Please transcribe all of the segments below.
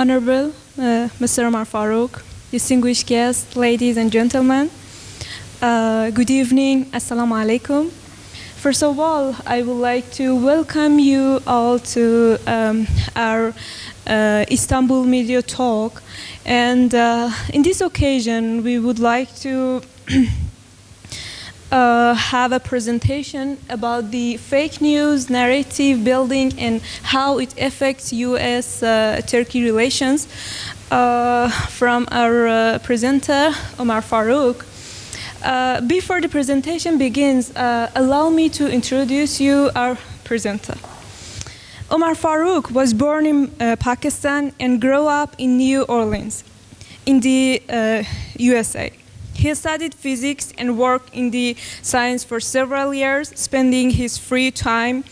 Honorable Mr. Umar Farooq, distinguished guests, ladies and gentlemen, good evening, Assalamu alaikum. First of all, I would like to welcome you all to our Istanbul media talk. And in this occasion, we would like to have a presentation about the fake news narrative building and how it affects U.S.-Turkey relations from our presenter, Umar Farooq. Before the presentation begins, allow me to introduce you our presenter. Umar Farooq was born in Pakistan and grew up in New Orleans, in the USA. He studied physics and worked in the science for several years, spending his free time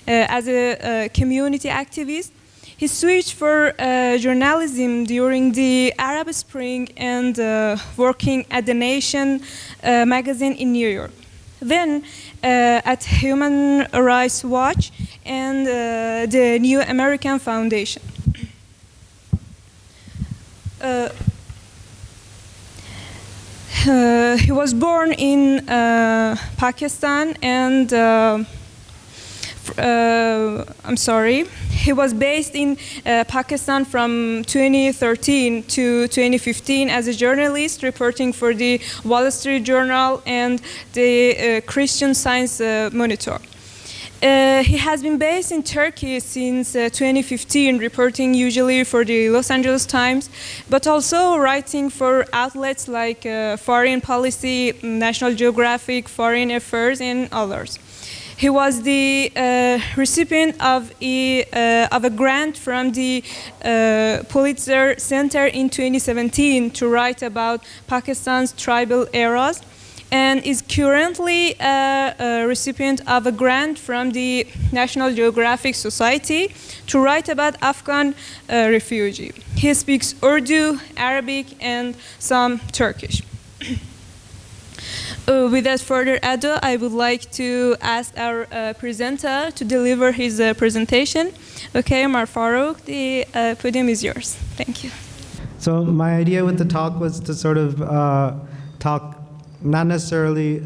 as a community activist. He switched for journalism during the Arab Spring and working at The Nation magazine in New York. Then at Human Rights Watch and the New American Foundation. He was born in Pakistan and he was based in Pakistan from 2013 to 2015 as a journalist reporting for the Wall Street Journal and the Christian Science Monitor. He has been based in Turkey since 2015, reporting usually for the Los Angeles Times, but also writing for outlets like Foreign Policy, National Geographic, Foreign Affairs, and others. He was the recipient of a grant from the Pulitzer Center in 2017 to write about Pakistan's tribal eras, and is currently a recipient of a grant from the National Geographic Society to write about Afghan refugees. He speaks Urdu, Arabic, and some Turkish. Without further ado, I would like to ask our presenter to deliver his presentation. Okay, Umar Farooq, the podium is yours. Thank you. So my idea with the talk was to sort of talk, not necessarily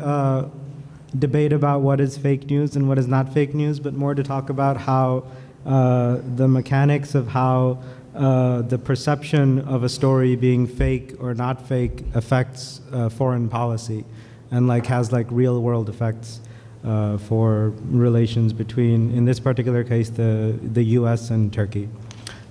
debate about what is fake news and what is not fake news, but more to talk about how the mechanics of how the perception of a story being fake or not fake affects foreign policy and has real world effects for relations between, in this particular case, the US and Turkey.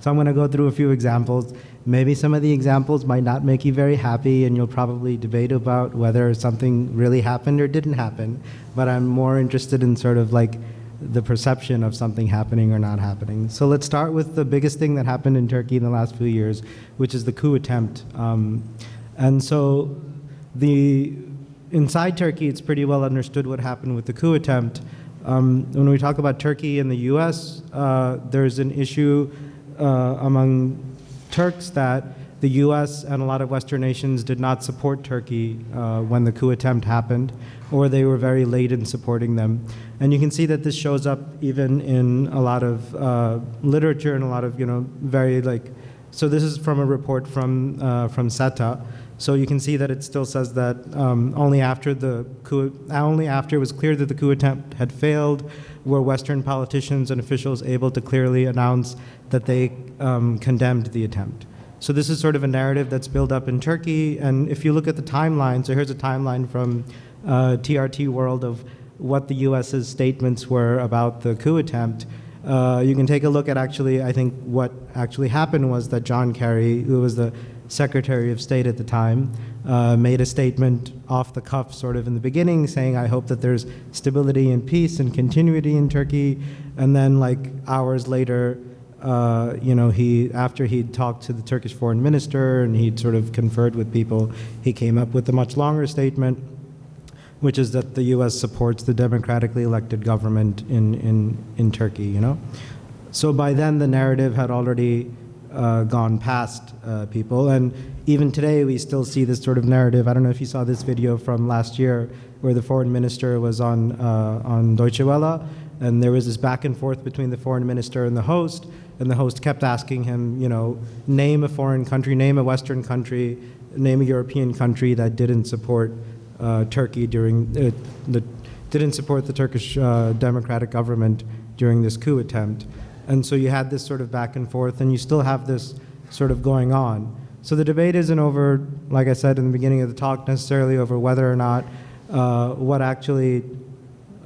So I'm going to go through a few examples. Maybe some of the examples might not make you very happy and you'll probably debate about whether something really happened or didn't happen, but I'm more interested in sort of the perception of something happening or not happening. So let's start with the biggest thing that happened in Turkey in the last few years, which is the coup attempt. And so inside Turkey, it's pretty well understood what happened with the coup attempt. When we talk about Turkey and the US, there's an issue among Turks that the US and a lot of Western nations did not support Turkey when the coup attempt happened, or they were very late in supporting them. And you can see that this shows up even in a lot of literature and a lot of, so this is from a report from SETA. So you can see that it still says that only after it was clear that the coup attempt had failed were Western politicians and officials able to clearly announce that they condemned the attempt. So this is sort of a narrative that's built up in Turkey. And if you look at the timeline, so here's a timeline from TRT World of what the US's statements were about the coup attempt. You can take a look at I think what actually happened was that John Kerry, who was the Secretary of State at the time, made a statement off the cuff sort of in the beginning saying, I hope that there's stability and peace and continuity in Turkey. And then hours later, after he'd talked to the Turkish foreign minister and he'd sort of conferred with people, he came up with a much longer statement, which is that the US supports the democratically elected government in Turkey, So by then the narrative had already gone past people. And even today, we still see this sort of narrative. I don't know if you saw this video from last year where the foreign minister was on Deutsche Welle, and there was this back and forth between the foreign minister and the host kept asking him, name a foreign country, name a Western country, name a European country that didn't support Turkey didn't support the Turkish democratic government during this coup attempt. And so you had this sort of back and forth, and you still have this sort of going on. So the debate isn't over, like I said in the beginning of the talk, necessarily over whether or not what actually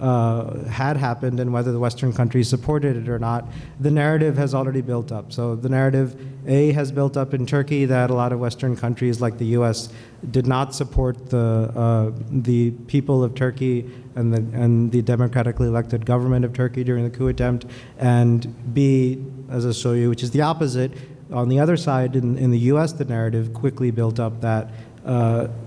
had happened and whether the Western countries supported it or not. The narrative has already built up. So the narrative, has built up in Turkey that a lot of Western countries like the US did not support the people of Turkey and the democratically elected government of Turkey during the coup attempt. And B, as I'll show you, which is the opposite, on the other side, in the US, the narrative quickly built up that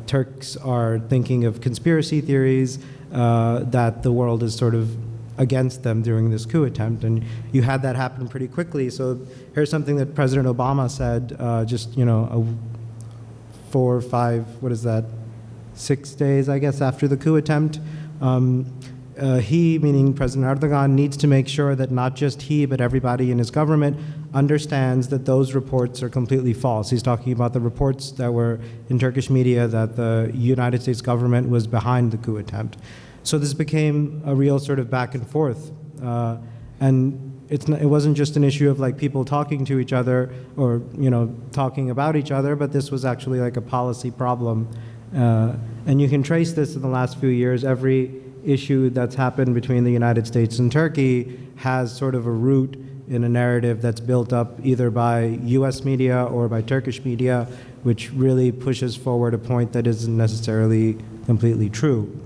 Turks are thinking of conspiracy theories, that the world is sort of against them during this coup attempt. And you had that happen pretty quickly. So here's something that President Obama said just, 4 or 5, 6 days, I guess, after the coup attempt. He, meaning President Erdogan, needs to make sure that not just he, but everybody in his government understands that those reports are completely false. He's talking about the reports that were in Turkish media that the United States government was behind the coup attempt. So this became a real sort of back and forth. And it wasn't just an issue of like people talking to each other or, talking about each other, but this was actually like a policy problem. And you can trace this in the last few years. Every issue that's happened between the United States and Turkey has sort of a root in a narrative that's built up either by US media or by Turkish media, which really pushes forward a point that isn't necessarily completely true.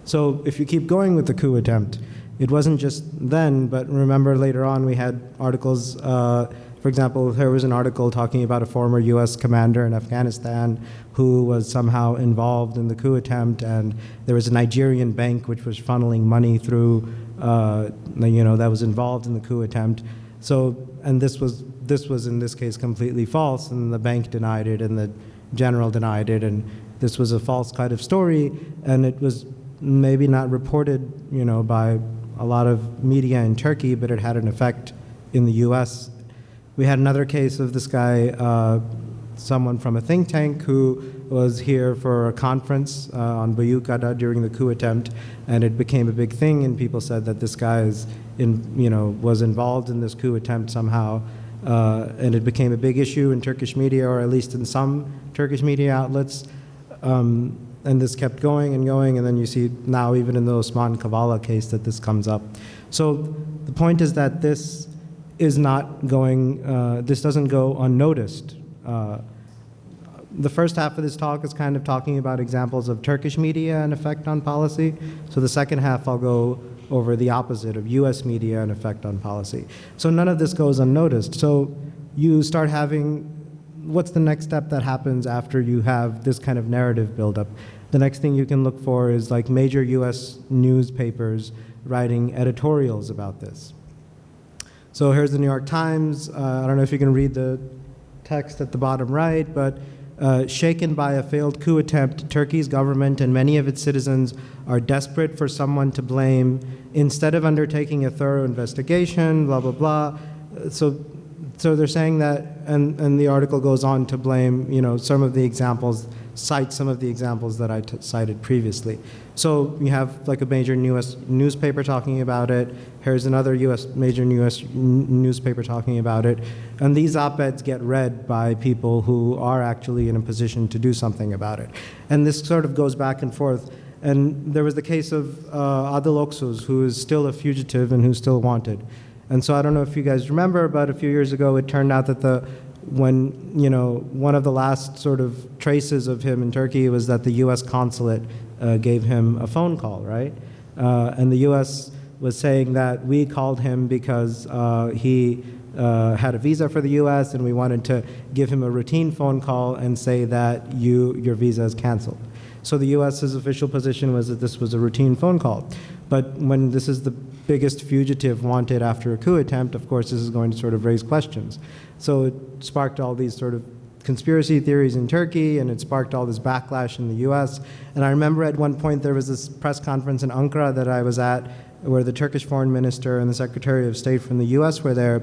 So if you keep going with the coup attempt, it wasn't just then, but remember later on we had articles, for example, there was an article talking about a former US commander in Afghanistan who was somehow involved in the coup attempt, and there was a Nigerian bank which was funneling money through, that was involved in the coup attempt. So, and this was in this case completely false, and the bank denied it, and the general denied it, and this was a false kind of story, and it was maybe not reported, by a lot of media in Turkey, but it had an effect in the US. We had another case of this guy, someone from a think tank who was here for a conference on Bayukada during the coup attempt, and it became a big thing, and people said that this guy was involved in this coup attempt somehow, and it became a big issue in Turkish media, or at least in some Turkish media outlets, and this kept going, and then you see now even in the Osman Kavala case that this comes up. So the point is that this is not going, this doesn't go unnoticed. The first half of this talk is kind of talking about examples of Turkish media and effect on policy. So the second half I'll go over the opposite of US media and effect on policy. So none of this goes unnoticed. So you start having, what's the next step that happens after you have this kind of narrative buildup? The next thing you can look for is like major US newspapers writing editorials about this. So here's the New York Times. I don't know if you can read the text at the bottom right, but shaken by a failed coup attempt, Turkey's government and many of its citizens are desperate for someone to blame instead of undertaking a thorough investigation, blah, blah, blah. So they're saying that, and the article goes on to blame, some of the examples, cite some of the examples that I cited previously. So you have like a major US newspaper talking about it. Here's another major US newspaper talking about it. And these op-eds get read by people who are actually in a position to do something about it. And this sort of goes back and forth. And there was the case of Adil Oksuz, who is still a fugitive and who's still wanted. And so I don't know if you guys remember, but a few years ago it turned out that one of the last sort of traces of him in Turkey was that the US consulate gave him a phone call, right? And the US was saying that we called him because he had a visa for the US and we wanted to give him a routine phone call and say that your visa is canceled. So the US's official position was that this was a routine phone call. But when this is the biggest fugitive wanted after a coup attempt, of course this is going to sort of raise questions. So it sparked all these sort of conspiracy theories in Turkey, and it sparked all this backlash in the US. And I remember at one point there was this press conference in Ankara that I was at where the Turkish foreign minister and the Secretary of State from the U.S. were there,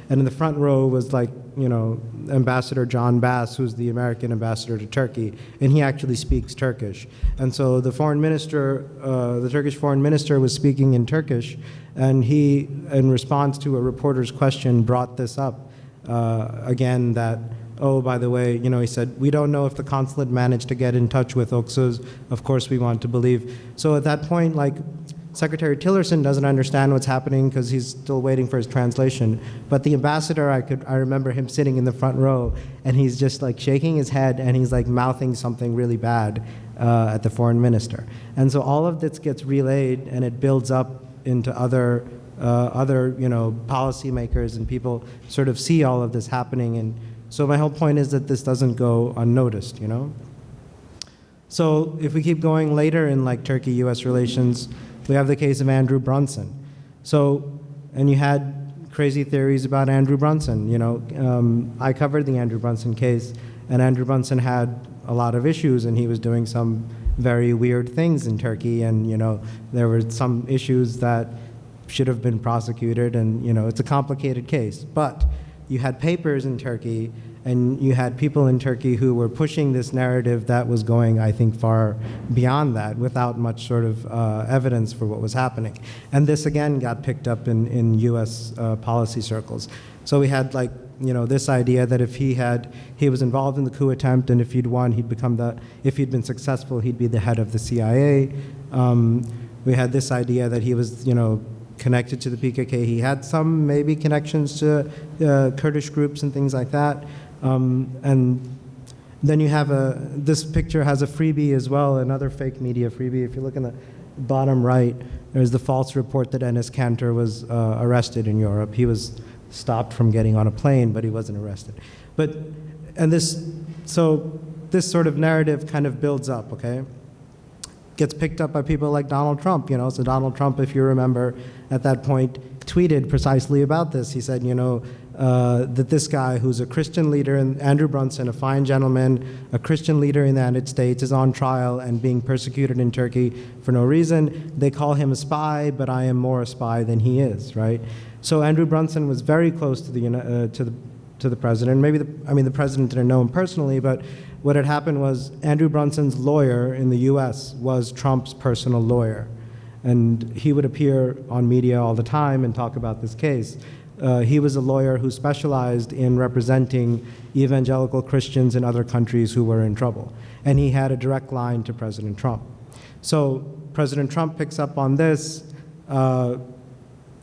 and in the front row was like, Ambassador John Bass, who's the American ambassador to Turkey, and he actually speaks Turkish. And so the foreign minister, the Turkish foreign minister was speaking in Turkish, and he, in response to a reporter's question, brought this up again that, oh, by the way, he said, we don't know if the consulate managed to get in touch with Oksuz. Of course we want to believe. So at that point, like, Secretary Tillerson doesn't understand what's happening because he's still waiting for his translation. But the ambassador, I remember him sitting in the front row, and he's just like shaking his head, and he's like mouthing something really bad at the foreign minister. And so all of this gets relayed, and it builds up into other policymakers, and people sort of see all of this happening. And so my whole point is that this doesn't go unnoticed, So if we keep going later in like Turkey-U.S. relations, we have the case of Andrew Brunson. So, and you had crazy theories about Andrew Brunson. I covered the Andrew Brunson case, and Andrew Brunson had a lot of issues, and he was doing some very weird things in Turkey, and there were some issues that should have been prosecuted, and it's a complicated case. But you had papers in Turkey, and you had people in Turkey who were pushing this narrative that was going, I think, far beyond that, without much sort of evidence for what was happening. And this, again, got picked up in U.S. Policy circles. So we had, like, this idea that if he was involved in the coup attempt, and if he'd won, if he'd been successful, he'd be the head of the CIA. We had this idea that he was, connected to the PKK. He had some maybe connections to Kurdish groups and things like that. And then you have this picture has a freebie as well, another fake media freebie. If you look in the bottom right, there's the false report that Enes Kanter was arrested in Europe. He was stopped from getting on a plane, but he wasn't arrested. So this sort of narrative kind of builds up, okay? Gets picked up by people like Donald Trump, So Donald Trump, if you remember, at that point, tweeted precisely about this. He said, that this guy who's a Christian leader, Andrew Brunson, a fine gentleman, a Christian leader in the United States, is on trial and being persecuted in Turkey for no reason. They call him a spy, but I am more a spy than he is, right? So Andrew Brunson was very close to the president. Maybe the president didn't know him personally, but what had happened was Andrew Brunson's lawyer in the U.S. was Trump's personal lawyer. And he would appear on media all the time and talk about this case. He was a lawyer who specialized in representing evangelical Christians in other countries who were in trouble. And he had a direct line to President Trump. So President Trump picks up on this.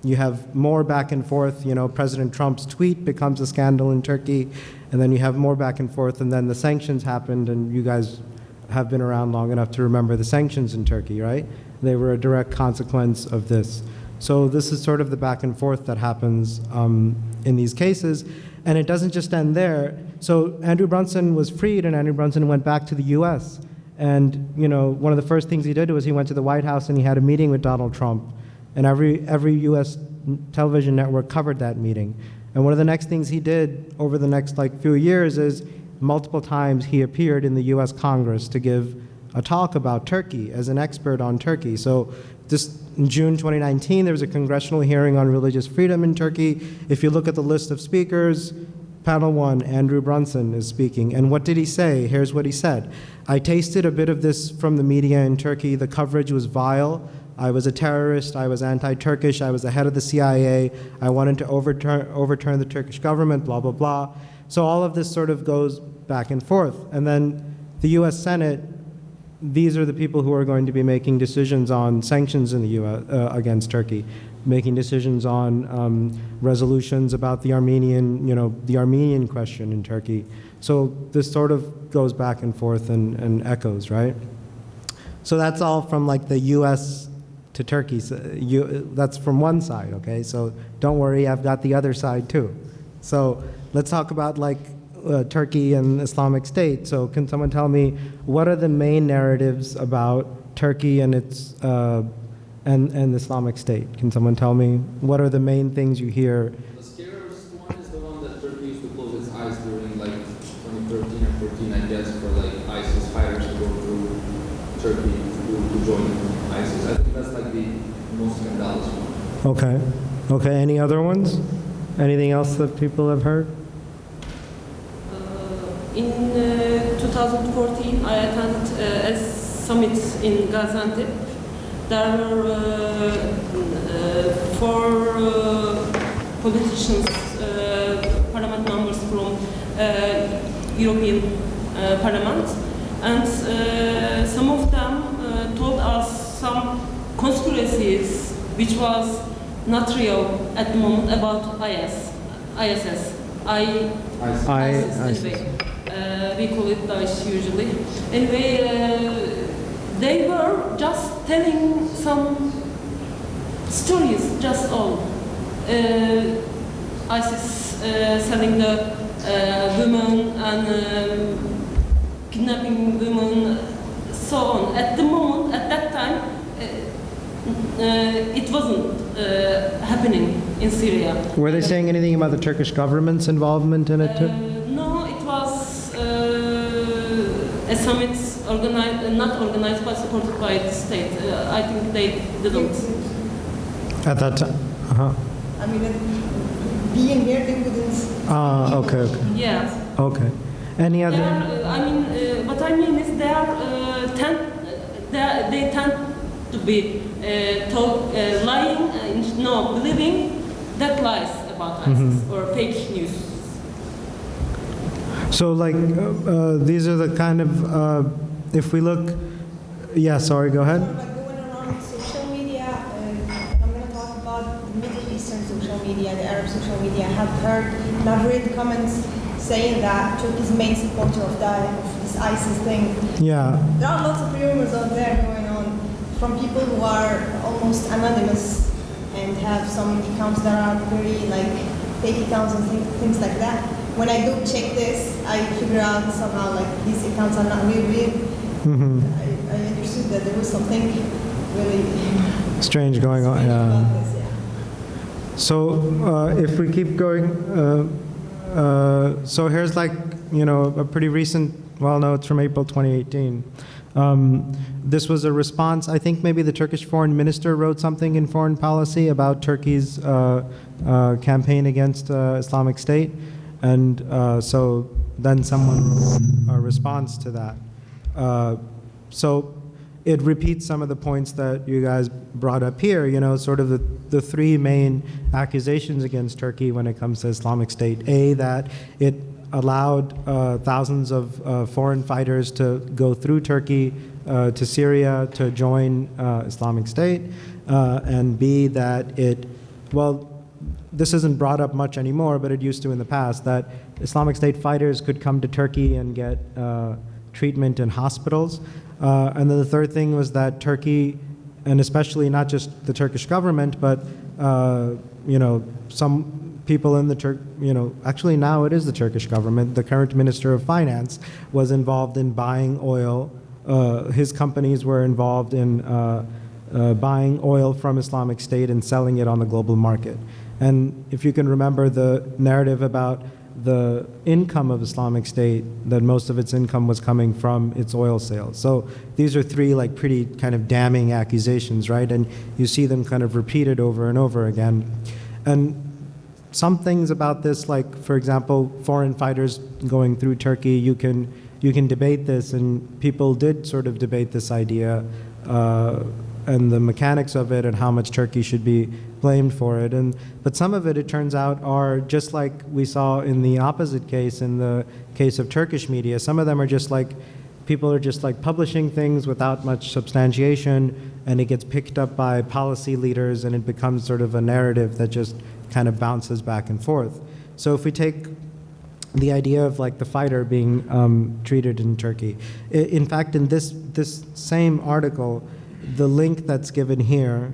You have more back and forth. President Trump's tweet becomes a scandal in Turkey. And then you have more back and forth. And then the sanctions happened. And you guys have been around long enough to remember the sanctions in Turkey, right? They were a direct consequence of this. So this is sort of the back and forth that happens in these cases. And it doesn't just end there. So Andrew Brunson was freed, and Andrew Brunson went back to the U.S. And one of the first things he did was he went to the White House and he had a meeting with Donald Trump. And every U.S. television network covered that meeting. And one of the next things he did over the next few years is multiple times he appeared in the U.S. Congress to give a talk about Turkey as an expert on Turkey. So in June 2019, there was a congressional hearing on religious freedom in Turkey. If you look at the list of speakers, panel 1, Andrew Brunson is speaking. And what did he say? Here's what he said. I tasted a bit of this from the media in Turkey. The coverage was vile. I was a terrorist. I was anti-Turkish. I was the head of the CIA. I wanted to overturn the Turkish government, blah, blah, blah. So all of this sort of goes back and forth. And then the U.S. Senate, these are the people who are going to be making decisions on sanctions in the U.S. Against Turkey, making decisions on resolutions about the Armenian question in Turkey. So this sort of goes back and forth and echoes, right? So that's all from the U.S. to Turkey. So that's from one side, okay? So don't worry, I've got the other side too. So let's talk about Turkey and Islamic State. So can someone tell me what are the main narratives about Turkey and its and Islamic State? Can someone tell me what are the main things you hear? The scariest one is the one that Turkey used to close its eyes during 2013 or 14, I guess, for ISIS fighters to go through Turkey to join ISIS. I think that's the most scandalous Okay. Okay, any other ones? Anything else that people have heard? In 2014, I attended a summit in Gaziantep. There were four politicians, parliament members from European Parliament, and some of them told us some conspiracies which was not real at the moment about ISS. ISIS anyway. We call it Daesh usually. Anyway, they were just telling some stories, just all. ISIS selling the women and kidnapping women, so on. At the moment, at that time, it wasn't happening in Syria. Were they saying anything about the Turkish government's involvement in it too? No, it was a summit not organized but supported by the state. I think they didn't. At that time? Uh-huh. I mean, being there, they couldn't. Okay. Yes. Okay. Any other? What I mean is they tend to be lying, believing that lies about ISIS or fake news. So, like, these are the kind of, if we look, yeah, sorry, go ahead. Like going around social media, I'm going to talk about the Middle Eastern social media, the Arab social media. I have heard and I've read comments saying that Turkey is main supporter of this ISIS thing. Yeah. There are lots of rumors out there going on from people who are almost anonymous and have some accounts that are very like fake accounts and things like that. When I go check this, I figure out somehow like these accounts are not really real. Mm-hmm. I understood that there was something really strange going on. about Yeah. this, yeah. So if we keep going, so here's like, a pretty recent, well, no, it's from April 2018. This was a response, I think maybe the Turkish foreign minister wrote something in foreign policy about Turkey's campaign against Islamic State. And so then someone wrote a response to that. So it repeats some of the points that you guys brought up here, sort of the three main accusations against Turkey when it comes to Islamic State. A, that it allowed thousands of foreign fighters to go through Turkey to Syria to join Islamic State. And B, that this isn't brought up much anymore, but it used to in the past, that Islamic State fighters could come to Turkey and get treatment in hospitals. And then the third thing was that Turkey, and especially not just the Turkish government, but some people in the actually now it is the Turkish government. The current Minister of Finance was involved in buying oil. His companies were involved in buying oil from Islamic State and selling it on the global market. And if you can remember the narrative about the income of Islamic State, that most of its income was coming from its oil sales. So these are three like pretty kind of damning accusations, right? And you see them kind of repeated over and over again. And some things about this, like for example, foreign fighters going through Turkey, you can debate this, and people did sort of debate this idea and the mechanics of it and how much Turkey should be blamed for it. But some of it turns out, are just like we saw in the opposite case, in the case of Turkish media. Some of them are just like, people are just like publishing things without much substantiation, and it gets picked up by policy leaders, and it becomes sort of a narrative that just kind of bounces back and forth. So if we take the idea of like the fighter being treated in Turkey, in fact, in this same article, the link that's given here,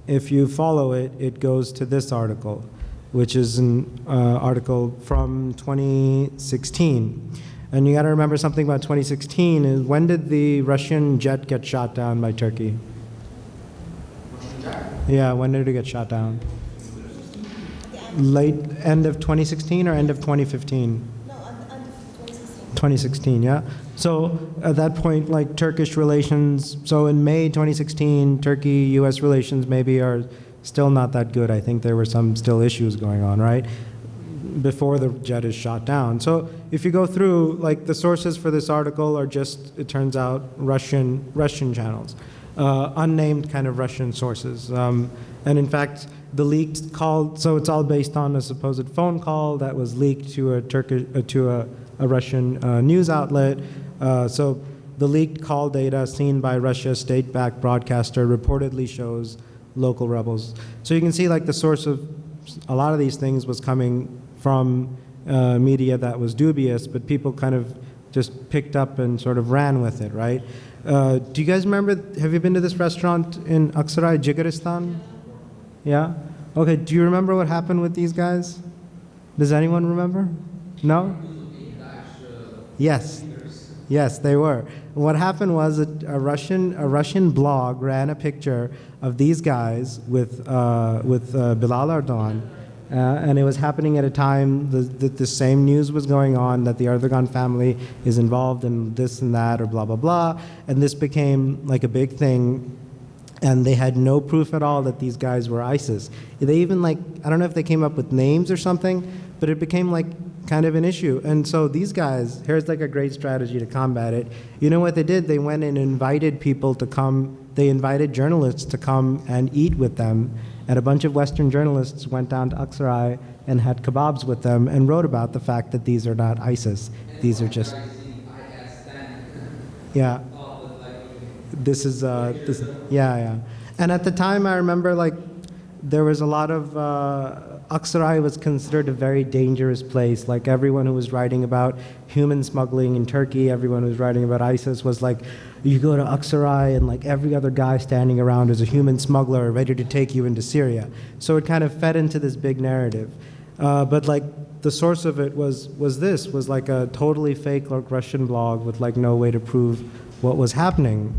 if you follow it, it goes to this article, which is an article from 2016. And you got to remember something about 2016 is, when did the Russian jet get shot down by Turkey? Russian jet? Yeah, when did it get shot down? End of 2016 or end of 2015? No, end of 2016. 2016, yeah. So at that point, like Turkish relations, so in May 2016, Turkey-US relations maybe are still not that good. I think there were some still issues going on, right? Before the jet is shot down. So if you go through, like, the sources for this article are just, it turns out, Russian channels, unnamed kind of Russian sources. And in fact, the leaked call, so it's all based on a supposed phone call that was leaked to a Russian news outlet. So the leaked call data seen by Russia's state-backed broadcaster reportedly shows local rebels. So you can see, like, the source of a lot of these things was coming from media that was dubious, but people kind of just picked up and sort of ran with it, right? Do you guys remember, have you been to this restaurant in Aksaray, Jigaristan? Yeah? Okay, do you remember what happened with these guys? Does anyone remember? No? Yes. Yes, they were. What happened was a Russian blog ran a picture of these guys with Bilal Erdogan, and it was happening at a time that the same news was going on, that the Erdogan family is involved in this and that or blah, blah, blah, and this became like a big thing, and they had no proof at all that these guys were ISIS. They even, like, I don't know if they came up with names or something, but it became like kind of an issue. And so these guys, here's like a great strategy to combat it. You know what they did? They went and invited people to come, they invited journalists to come and eat with them, and a bunch of Western journalists went down to Aksaray and had kebabs with them and wrote about the fact that these are not ISIS. These are just, yeah. This is, yeah. And at the time, I remember, like, there was a lot of, Aksaray was considered a very dangerous place. Like, everyone who was writing about human smuggling in Turkey, everyone who was writing about ISIS was like, you go to Aksaray and, like, every other guy standing around is a human smuggler ready to take you into Syria. So it kind of fed into this big narrative. But, like, the source of it was like a totally fake, like, Russian blog with, like, no way to prove what was happening.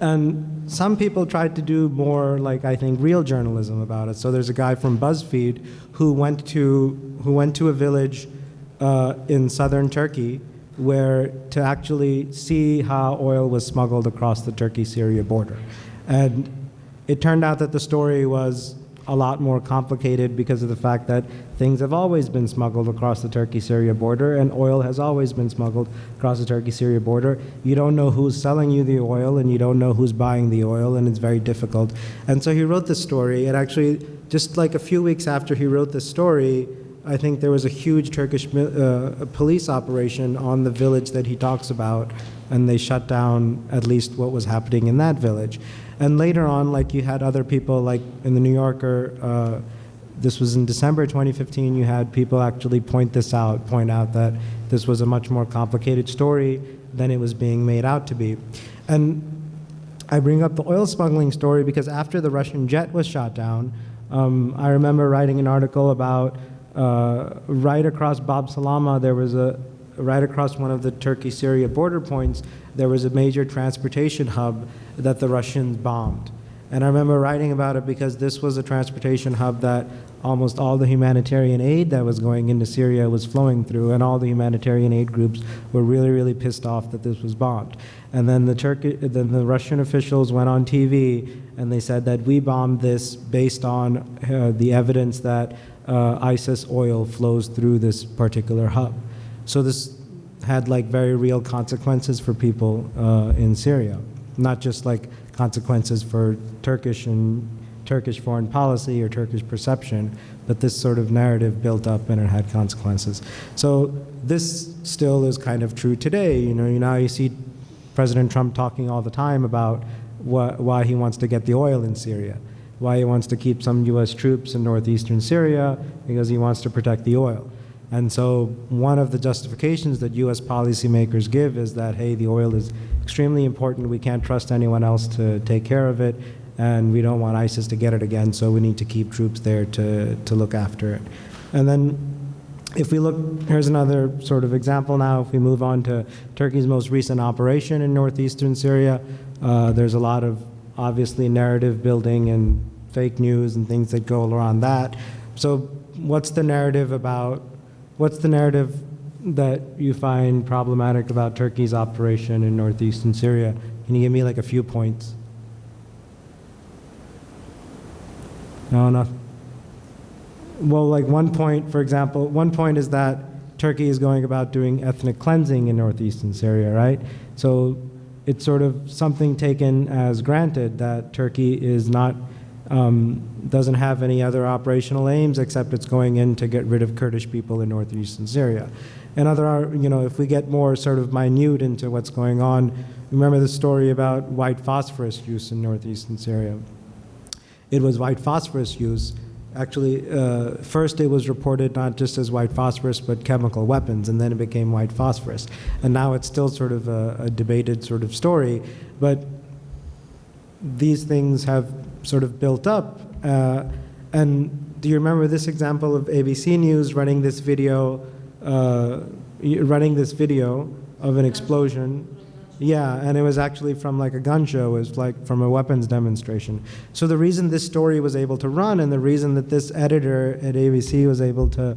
And some people tried to do more, like, I think, real journalism about it. So there's a guy from BuzzFeed who went to a village in southern Turkey where to actually see how oil was smuggled across the Turkey-Syria border. And it turned out that the story was a lot more complicated because of the fact that things have always been smuggled across the Turkey-Syria border, and oil has always been smuggled across the Turkey-Syria border. You don't know who's selling you the oil, and you don't know who's buying the oil, and it's very difficult. And so he wrote this story, and actually, just like a few weeks after he wrote this story, I think there was a huge Turkish police operation on the village that he talks about, and they shut down at least what was happening in that village. And later on, like, you had other people, like in the New Yorker, this was in December 2015, you had people actually point out that this was a much more complicated story than it was being made out to be. And I bring up the oil smuggling story because after the Russian jet was shot down, I remember writing an article about right across Bab Salama, there was right across one of the Turkey-Syria border points, there was a major transportation hub that the Russians bombed. And I remember writing about it because this was a transportation hub that almost all the humanitarian aid that was going into Syria was flowing through, and all the humanitarian aid groups were really, really pissed off that this was bombed. And then the Russian officials went on TV and they said that we bombed this based on the evidence that ISIS oil flows through this particular hub. So this had, like, very real consequences for people in Syria, not just like consequences for Turkish foreign policy or Turkish perception, but this sort of narrative built up and it had consequences. So this still is kind of true today. You know, now you see President Trump talking all the time about why he wants to get the oil in Syria, why he wants to keep some U.S. troops in northeastern Syria, because he wants to protect the oil. And so one of the justifications that U.S. policymakers give is that, hey, the oil is extremely important, we can't trust anyone else to take care of it, and we don't want ISIS to get it again, so we need to keep troops there to look after it. And then if we look, here's another sort of example now, if we move on to Turkey's most recent operation in northeastern Syria, there's a lot of, obviously, narrative building and fake news and things that go around that. So what's the narrative that you find problematic about Turkey's operation in northeastern Syria? Can you give me like a few points? No, no. Well, like one point, for example, one point is that Turkey is going about doing ethnic cleansing in northeastern Syria, right? So it's sort of something taken as granted that Turkey is not, doesn't have any other operational aims except it's going in to get rid of Kurdish people in northeastern Syria. And if we get more sort of minute into what's going on, remember the story about white phosphorus use in northeastern Syria. It was white phosphorus use. Actually, first it was reported not just as white phosphorus, but chemical weapons, and then it became white phosphorus. And now it's still sort of a debated sort of story, but these things have sort of built up. And do you remember this example of ABC News running this video of an explosion? Yeah, and it was actually from like a gun show. It was like from a weapons demonstration. So the reason this story was able to run, and the reason that this editor at ABC was able to,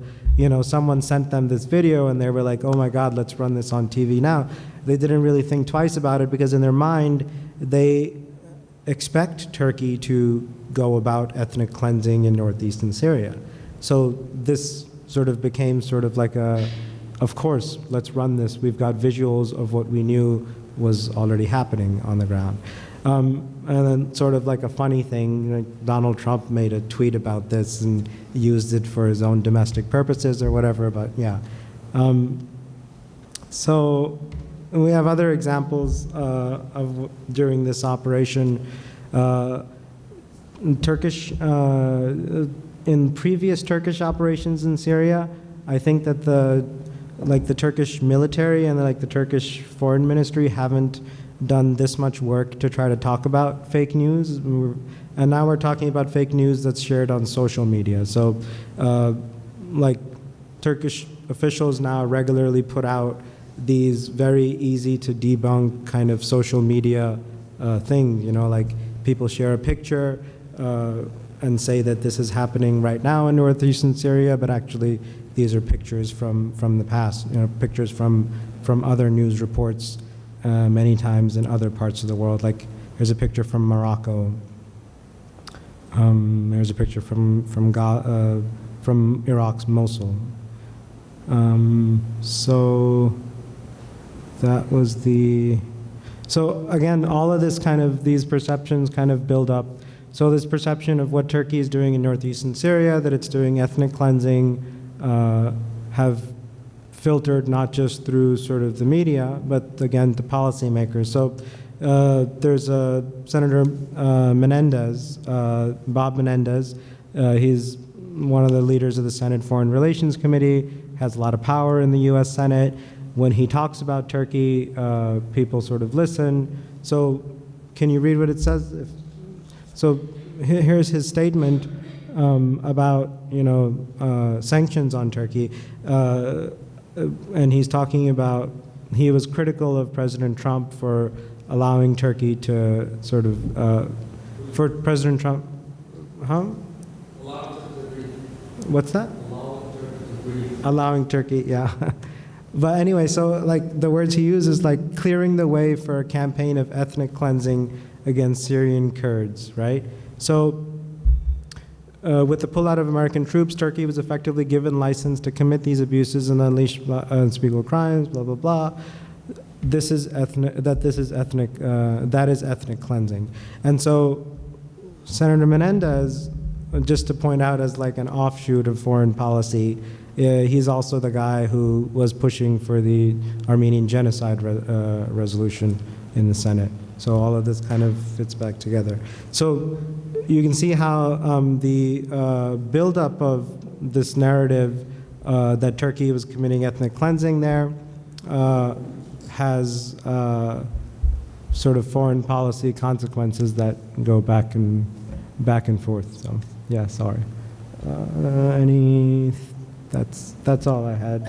someone sent them this video and they were like, oh my God, let's run this on TV now. They didn't really think twice about it because in their mind, they expect Turkey to go about ethnic cleansing in northeastern Syria. So this sort of became sort of like of course, let's run this. We've got visuals of what we knew was already happening on the ground. And then sort of like a funny thing, Donald Trump made a tweet about this and used it for his own domestic purposes or whatever, but yeah. So we have other examples of during this operation. In previous Turkish operations in Syria, I think that the Turkish military and the Turkish foreign ministry haven't done this much work to try to talk about fake news. And now we're talking about fake news that's shared on social media. So Turkish officials now regularly put out these very easy to debunk kind of social media things, like people share a picture and say that this is happening right now in northeastern Syria, but actually these are pictures from the past, pictures from other news reports many times in other parts of the world. Like here's a picture from Morocco. There's a picture from Iraq's Mosul. So that was so again, all of this these perceptions kind of build up. So this perception of what Turkey is doing in northeastern Syria, that it's doing ethnic cleansing, have filtered not just through sort of the media, but again, the policymakers. So there's Senator Menendez, Bob Menendez. He's one of the leaders of the Senate Foreign Relations Committee, has a lot of power in the US Senate. When he talks about Turkey, people sort of listen. So can you read what it says? So here's his statement about sanctions on Turkey, and he's talking about he was critical of President Trump for allowing Turkey to sort of for President Trump, What's that? Allowing Turkey, yeah. But anyway, so the words he uses clearing the way for a campaign of ethnic cleansing against Syrian Kurds, right? So with the pullout of American troops, Turkey was effectively given license to commit these abuses and unleash unspeakable crimes, blah, blah, blah. That is ethnic cleansing. And so Senator Menendez, just to point out as an offshoot of foreign policy, he's also the guy who was pushing for the Armenian genocide resolution in the Senate. So all of this kind of fits back together. So you can see how the buildup of this narrative that Turkey was committing ethnic cleansing there has sort of foreign policy consequences that go back and forth. So yeah, sorry. That's all I had.